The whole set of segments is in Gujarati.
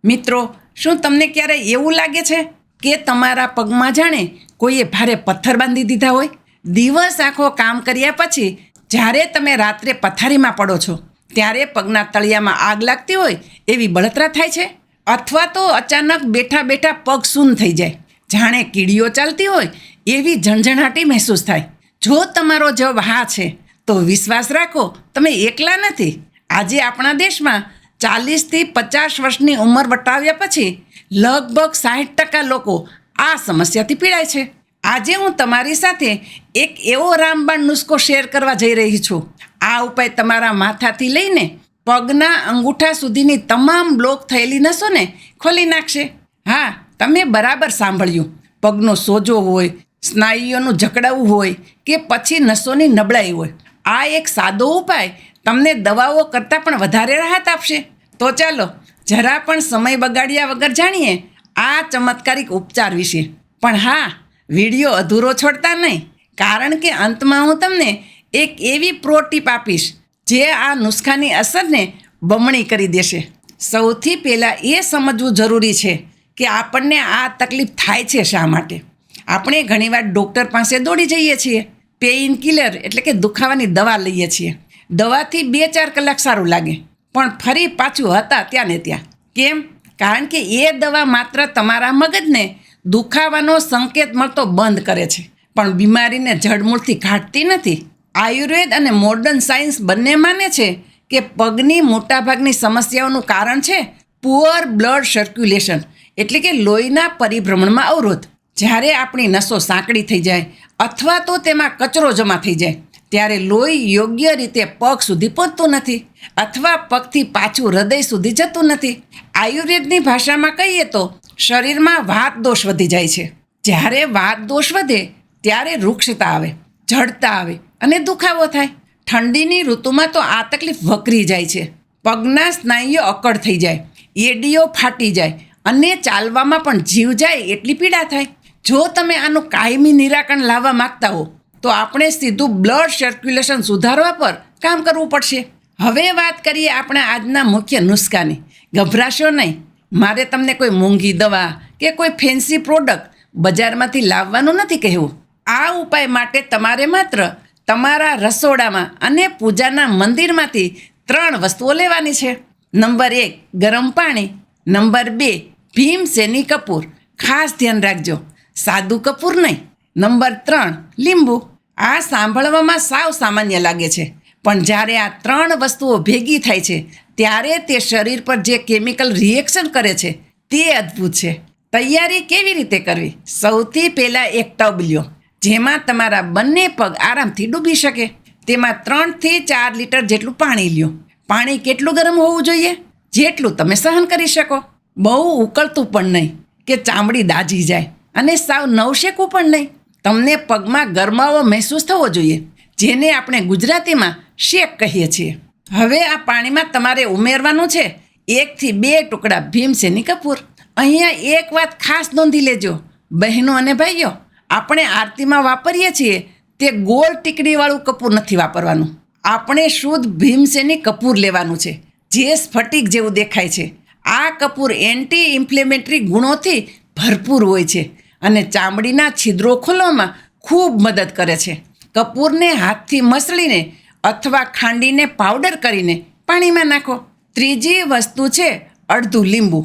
મિત્રો, શું તમને ક્યારેય એવું લાગે છે કે તમારા પગમાં જાણે કોઈએ ભારે પથ્થર બાંધી દીધા હોય? દિવસ આખો કામ કર્યા પછી જ્યારે તમે રાત્રે પથારીમાં પડો છો ત્યારે પગના તળિયામાં આગ લાગતી હોય એવી બળતરા થાય છે? અથવા તો અચાનક બેઠા બેઠા પગ સૂન થઈ જાય, જાણે કીડીઓ ચાલતી હોય એવી ઝણઝણાટી મહેસૂસ થાય? જો તમારો જવાબ હા છે તો વિશ્વાસ રાખો, તમે એકલા નથી. આજે આપણા દેશમાં 40થી 50 વર્ષની ઉંમર વટાવ્યા પછી લગભગ 60% લોકો આ સમસ્યાથી પીડાય છે. આજે હું તમારી સાથે એક એવો રામબાણ નુસ્ખો શેર કરવા જઈ રહી છું. આ ઉપાય તમારા માથાથી લઈને પગના અંગૂઠા સુધીની તમામ બ્લોક થયેલી નસોને ખોલી નાખશે. હા, તમે બરાબર સાંભળ્યું. પગનો સોજો હોય, સ્નાયુઓનું જકડાવું હોય કે પછી નસોની નબળાઈ હોય, આ એક સાદો ઉપાય તમને દવાઓ કરતાં પણ વધારે રાહત આપશે. તો ચાલો જરા પણ સમય બગાડ્યા વગર જાણીએ આ ચમત્કારિક ઉપચાર વિશે. પણ હા, વિડીયો અધૂરો છોડતા નહીં, કારણ કે અંતમાં હું તમને એક એવી પ્રો ટીપ આપીશ જે આ નુસ્ખાની અસરને બમણી કરી દેશે. સૌથી પહેલાં એ સમજવું જરૂરી છે કે આપણને આ તકલીફ થાય છે શા માટે. આપણે ઘણીવાર ડૉક્ટર પાસે દોડી જઈએ છીએ, પેઇન કિલર એટલે કે દુખાવાની દવા લઈએ છીએ. દવાથી 2-4 કલાક સારું લાગે, પણ ફરી પાછું હતા ત્યાં ને ત્યાં. કેમ? કારણ કે એ દવા માત્ર તમારા મગજને દુખાવાનો સંકેત મળતો બંધ કરે છે, પણ બીમારીને જડમૂળથી ઘાટતી નથી. આયુર્વેદ અને મોડર્ન સાયન્સ બંને માને છે કે પગની મોટાભાગની સમસ્યાઓનું કારણ છે પુઅર બ્લડ સર્ક્યુલેશન, એટલે કે લોહીના પરિભ્રમણમાં અવરોધ. જ્યારે આપણી નસો સાંકડી થઈ જાય અથવા તો તેમાં કચરો જમા થઈ જાય ત્યારે લોહી યોગ્ય રીતે પગ સુધી પહોંચતું નથી, અથવા પગથી પાછું હૃદય સુધી જતું નથી. આયુર્વેદની ભાષામાં કહીએ તો શરીરમાં વાત દોષ વધી જાય છે. જ્યારે વાત દોષ વધે ત્યારે વૃક્ષતા આવે, જડતા આવે અને દુખાવો થાય. ઠંડીની ઋતુમાં તો આ તકલીફ વકરી જાય છે. પગના સ્નાયુઓ અકળ થઈ જાય, એડીઓ ફાટી જાય અને ચાલવામાં પણ જીવ જાય એટલી પીડા થાય. જો તમે આનું કાયમી નિરાકરણ લાવવા માગતા હો તો આપણે સીધું બ્લડ સર્ક્યુલેશન સુધારવા પર કામ કરવું પડશે. હવે વાત કરીએ આપણા આજના મુખ્ય નુસ્ખાની. ગભરાશો નહીં, મારે તમને કોઈ મોંઘી દવા કે કોઈ ફેન્સી પ્રોડક્ટ બજારમાંથી લાવવાનું નથી કહેવું. આ ઉપાય માટે તમારે માત્ર તમારા રસોડામાં અને પૂજાના મંદિરમાંથી 3 વસ્તુઓ લેવાની છે. નંબર 1 ગરમ પાણી, નંબર 2 ભીમસેની કપૂર, ખાસ ધ્યાન રાખજો સાદું કપૂર નહીં, નંબર 3 લીંબુ. આ સાંભળવામાં સાવ સામાન્ય લાગે છે, પણ જ્યારે આ 3 વસ્તુઓ ભેગી થાય છે ત્યારે તે શરીર પર જે કેમિકલ રિએક્શન કરે છે તે અદ્ભુત છે. તૈયારી કેવી રીતે કરવી? સૌથી પહેલાં એક ટબ લ્યો જેમાં તમારા બંને પગ આરામથી ડૂબી શકે. તેમાં 3થી 4 લીટર જેટલું પાણી લ્યો. પાણી કેટલું ગરમ હોવું જોઈએ? જેટલું તમે સહન કરી શકો. બહુ ઉકળતું પણ નહીં કે ચામડી દાઝી જાય, અને સાવ નવશેકું પણ નહીં. તમને પગમાં ગરમાવો મહેસૂસ થવો જોઈએ, જેને આપણે ગુજરાતીમાં શેક કહીએ છીએ. હવે આ પાણીમાં તમારે ઉમેરવાનું છે 1 થી 2 ટુકડા ભીમસેની કપૂર. અહીંયા એક વાત ખાસ નોંધી લેજો બહેનો અને ભાઈઓ, આપણે આરતીમાં વાપરીએ છીએ તે ગોળ ટીકડીવાળું કપૂર નથી વાપરવાનું. આપણે શુદ્ધ ભીમસેની કપૂર લેવાનું છે, જે સ્ફટિક જેવું દેખાય છે. આ કપૂર એન્ટી ઇન્ફ્લેમેટરી ગુણોથી ભરપૂર હોય છે અને ચામડીના છિદ્રો ખોલવામાં ખૂબ મદદ કરે છે. કપૂરને હાથથી મસળીને અથવા ખાંડીને પાવડર કરીને પાણીમાં નાખો. ત્રીજી વસ્તુ છે અડધું લીંબુ.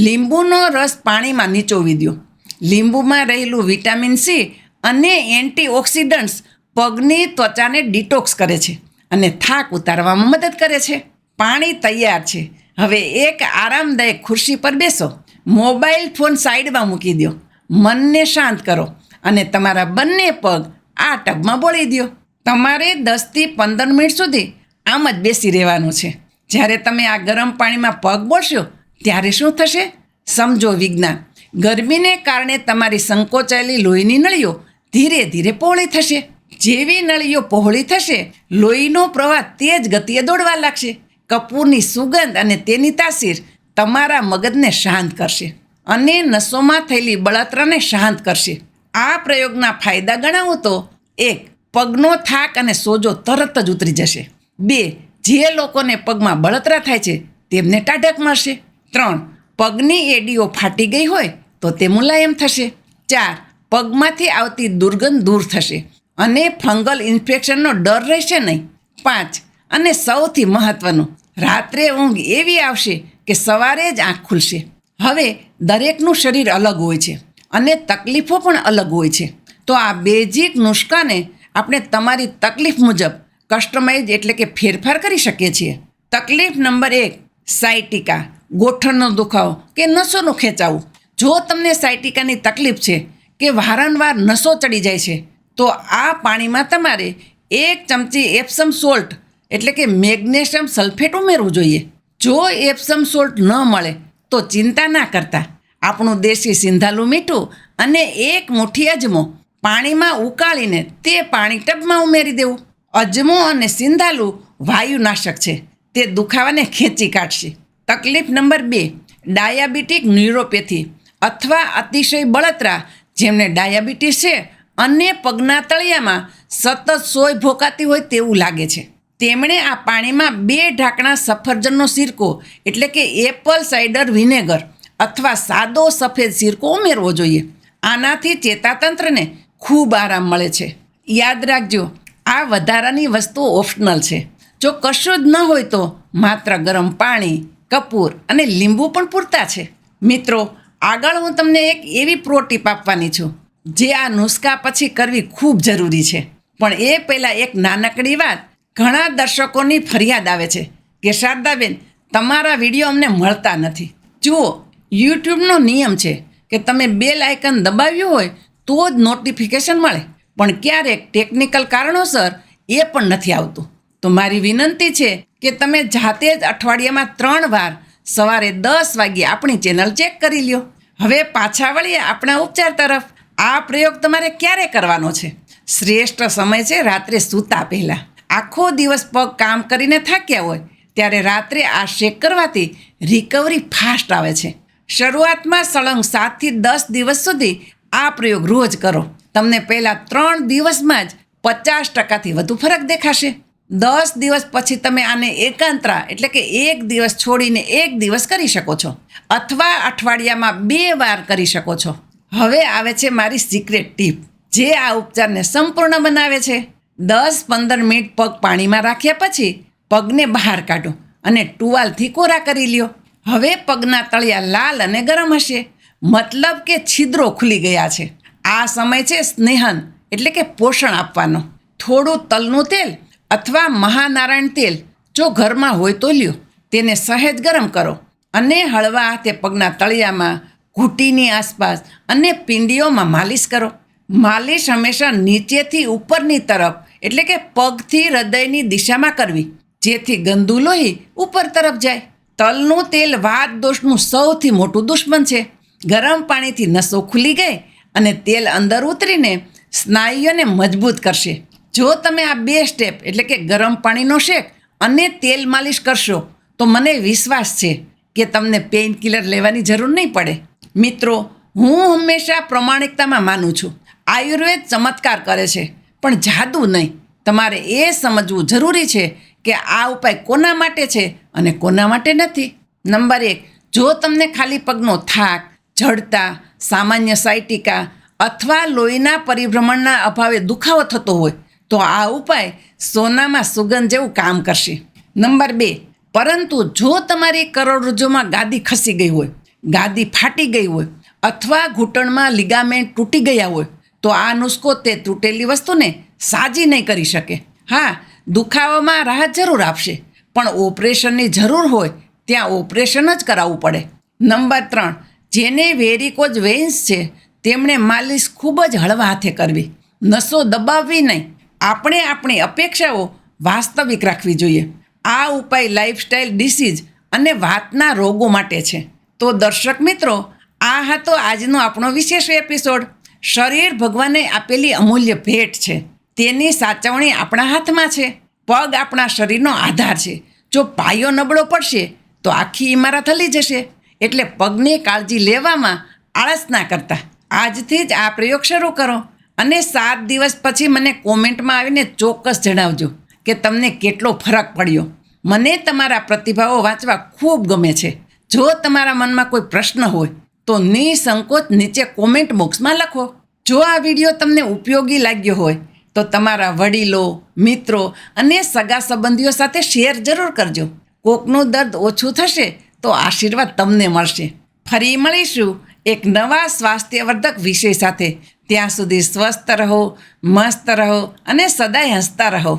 લીંબુનો રસ પાણીમાં નીચોવી દો. લીંબુમાં રહેલું વિટામિન સી અને એન્ટીઓક્સિડન્ટ્સ પગની ત્વચાને ડિટોક્સ કરે છે અને થાક ઉતારવામાં મદદ કરે છે. પાણી તૈયાર છે. હવે એક આરામદાયક ખુરશી પર બેસો, મોબાઈલ ફોન સાઈડમાં મૂકી દો, મનને શાંત કરો અને તમારા બંને પગ આ ટબમાં બોળી દો. તમારે 10થી 15 મિનિટ સુધી આમ જ બેસી રહેવાનું છે. જ્યારે તમે આ ગરમ પાણીમાં પગ બોળશો ત્યારે શું થશે? સમજો વિજ્ઞાન. ગરમીને કારણે તમારી સંકોચાયેલી લોહીની નળીઓ ધીરે ધીરે પહોળી થશે. જેવી નળીઓ પહોળી થશે, લોહીનો પ્રવાહ તેજ ગતિએ દોડવા લાગશે. કપૂરની સુગંધ અને તેની તાસીર તમારા મગજને શાંત કરશે અને નસોમાં થયેલી બળતરાને શાંત કરશે. આ પ્રયોગના ફાયદા ગણાવું તો 1 પગનો થાક અને સોજો તરત જ ઉતરી જશે. 2 જે લોકોને પગમાં બળતરા થાય છે તેમને ટાઢક મળશે. 3 પગની એડીઓ ફાટી ગઈ હોય તો તે મુલાયમ થશે. 4. પગમાંથી આવતી દુર્ગંધ દૂર થશે અને ફંગલ ઇન્ફેક્શનનો ડર રહેશે નહીં. 5. અને સૌથી મહત્ત્વનું, રાત્રે ઊંઘ એવી આવશે કે સવારે જ આંખ ખુલશે. હવે દરેકનું શરીર અલગ હોય છે અને તકલીફો પણ અલગ હોય છે. તો આ બેઝિક નુસ્ખાને આપણે તમારી તકલીફ મુજબ કસ્ટમાઇઝ એટલે કે ફેરફાર કરી શકીએ છીએ. તકલીફ નંબર 1, સાયટિકા, ગોઠણનો દુખાવો કે નસોનું ખેંચાવું. જો તમને સાયટિકાની તકલીફ છે કે વારંવાર નસો ચડી જાય છે તો આ પાણીમાં તમારે 1 ચમચી એપ્સમ સોલ્ટ એટલે કે મેગ્નેશિયમ સલ્ફેટ ઉમેરવું જોઈએ. જો એપ્સમ સોલ્ટ ન મળે તો ચિંતા ના કરતા, આપણું દેશી સિંધાલું મીઠું અને 1 મુઠ્ઠી અજમો પાણીમાં ઉકાળીને તે પાણી ટબમાં ઉમેરી દેવું. અજમો અને સિંધાલું વાયુનાશક છે, તે દુખાવાને ખેંચી કાઢશે. તકલીફ નંબર 2, ડાયાબિટીક ન્યુરોપેથી અથવા અતિશય બળતરા. જેમને ડાયાબિટીસ છે અને પગના તળિયામાં સતત સોય ભોકાતી હોય તેવું લાગે છે, તેમણે આ પાણીમાં 2 ઢાંકણા સફરજનનો સિરકો એટલે કે એપલ સાઇડર વિનેગર અથવા સાદો સફેદ સિરકો ઉમેરવો જોઈએ. આનાથી ચેતાતંત્રને ખૂબ આરામ મળે છે. યાદ રાખજો, આ વધારાની વસ્તુ ઓપ્શનલ છે. જો કશું જ ન હોય તો માત્ર ગરમ પાણી, કપૂર અને લીંબુ પણ પૂરતા છે. મિત્રો, આગળ હું તમને એક એવી પ્રો ટીપ આપવાની છું જે આ નુસ્ખા પછી કરવી ખૂબ જરૂરી છે. પણ એ પહેલાં એક નાનકડી વાત. ઘણા દર્શકોની ફરિયાદ આવે છે કે શારદાબેન, તમારા વિડીયો અમને મળતા નથી. જુઓ, યુટ્યુબનો નિયમ છે કે તમે બેલ આઇકન દબાવ્યું હોય તો જ નોટિફિકેશન મળે, પણ ક્યારેક ટેકનિકલ કારણોસર એ પણ નથી આવતું. તો મારી વિનંતી છે કે તમે જાતે જ અઠવાડિયામાં 3 વાર સવારે 10 વાગ્યે આપણી ચેનલ ચેક કરી લ્યો. હવે પાછા વળીએ આપણા ઉપચાર તરફ. આ પ્રયોગ તમારે ક્યારે કરવાનો છે? શ્રેષ્ઠ સમય છે રાત્રે સૂતા પહેલાં. આખો દિવસ પગ કામ કરીને થાક્યા હોય ત્યારે રાત્રે આ શેક કરવાથી રિકવરી ફાસ્ટ આવે છે. શરૂઆતમાં સળંગ 7 થી 10 દિવસ સુધી આ પ્રયોગ રોજ કરો. તમને પહેલાં 3 દિવસમાં જ 50%થી વધુ ફરક દેખાશે. 10 દિવસ પછી તમે આને એકાંતરા એટલે કે 1 દિવસ છોડીને 1 દિવસ કરી શકો છો અથવા અઠવાડિયામાં 2 વાર કરી શકો છો. હવે આવે છે મારી સિક્રેટ ટીપ જે આ ઉપચારને સંપૂર્ણ બનાવે છે. 10-15 મિનિટ પગ પાણીમાં રાખ્યા પછી પગને બહાર કાઢો અને ટુવાલથી કોરા કરી લ્યો. હવે પગના તળિયા લાલ અને ગરમ હશે, મતલબ કે છિદ્રો ખુલી ગયા છે. આ સમય છે સ્નેહન એટલે કે પોષણ આપવાનો. થોડું તલનું તેલ અથવા મહાનારાયણ તેલ જો ઘરમાં હોય તો લ્યો. તેને સહેજ ગરમ કરો અને હળવા હાથે પગના તળિયામાં, ઘૂંટીની આસપાસ અને પિંડીઓમાં માલિશ કરો. માલિશ હંમેશા નીચેથી ઉપરની તરફ એટલે કે પગથી હૃદયની દિશામાં કરવી, જેથી ગંદુ લોહી ઉપર તરફ જાય. તલનું તેલ વાત દોષનું સૌથી મોટું દુશ્મન છે. ગરમ પાણીથી નસો ખુલી ગઈ અને તેલ અંદર ઉતરીને સ્નાયુઓને મજબૂત કરશે. જો તમે આ 2 સ્ટેપ એટલે કે ગરમ પાણીનો શેક અને તેલ માલિશ કરશો તો મને વિશ્વાસ છે કે તમને પેઇન કિલર લેવાની જરૂર નહીં પડે. મિત્રો, હું હંમેશા પ્રમાણિકતામાં માનું છું. આયુર્વેદ ચમત્કાર કરે છે પણ જાદુ નહીં. તમારે એ સમજવું જરૂરી છે કે આ ઉપાય કોના માટે છે અને કોના માટે નથી. નંબર 1, જો તમને ખાલી પગનો થાક, જડતા, સામાન્ય સાયટિકા અથવા લોહીના પરિભ્રમણના અભાવે દુખાવો થતો હોય તો આ ઉપાય સોનામાં સુગંધ જેવું કામ કરશે. નંબર 2, પરંતુ જો તમારી કરોડરજ્જુમાં ગાદી ખસી ગઈ હોય, ગાદી ફાટી ગઈ હોય અથવા ઘૂંટણમાં લિગામેન્ટ તૂટી ગયા હોય તો આ નુસ્ખો તે તૂટેલી વસ્તુને સાજી નહીં કરી શકે. હા, દુખાવામાં રાહત જરૂર આપશે, પણ ઓપરેશનની જરૂર હોય ત્યાં ઓપરેશન જ કરાવવું પડે. નંબર 3, જેને વેરિકોઝ વેઇન્સ છે તેમણે માલિશ ખૂબ જ હળવા હાથે કરવી, નસો દબાવવી નહીં. આપણે આપણી અપેક્ષાઓ વાસ્તવિક રાખવી જોઈએ. આ ઉપાય લાઇફસ્ટાઇલ ડિસીઝ અને વાતના રોગો માટે છે. તો દર્શક મિત્રો, આ હતો આજનો આપણો વિશેષ એપિસોડ. શરીર ભગવાને આપેલી અમૂલ્ય ભેટ છે, તેની સાચવણી આપણા હાથમાં છે. પગ આપણા શરીરનો આધાર છે. જો પાયો નબળો પડશે તો આખી ઇમારત હલી જશે. એટલે પગની કાળજી લેવામાં આળસ ના કરતા આજથી જ આ પ્રયોગ શરૂ કરો અને 7 દિવસ પછી મને કોમેન્ટમાં આવીને ચોક્કસ જણાવજો કે તમને કેટલો ફરક પડ્યો. મને તમારા પ્રતિભાવો વાંચવા ખૂબ ગમે છે. જો તમારા મનમાં કોઈ પ્રશ્ન હોય તો નિસંકોચ નીચે કોમેન્ટ બોક્સમાં લખો. જો આ વિડીયો તમને ઉપયોગી લાગ્યો હોય તો તમારા વડીલો, મિત્રો અને સગા સંબંધીઓ સાથે શેર જરૂર કરજો. કોકનું દર્દ ઓછું થશે તો આશીર્વાદ તમને મળશે. ફરી મળીશું એક નવા સ્વાસ્થ્યવર્ધક વિષય સાથે. ત્યાં સુધી સ્વસ્થ રહો, મસ્ત રહો અને સદાય હસતા રહો.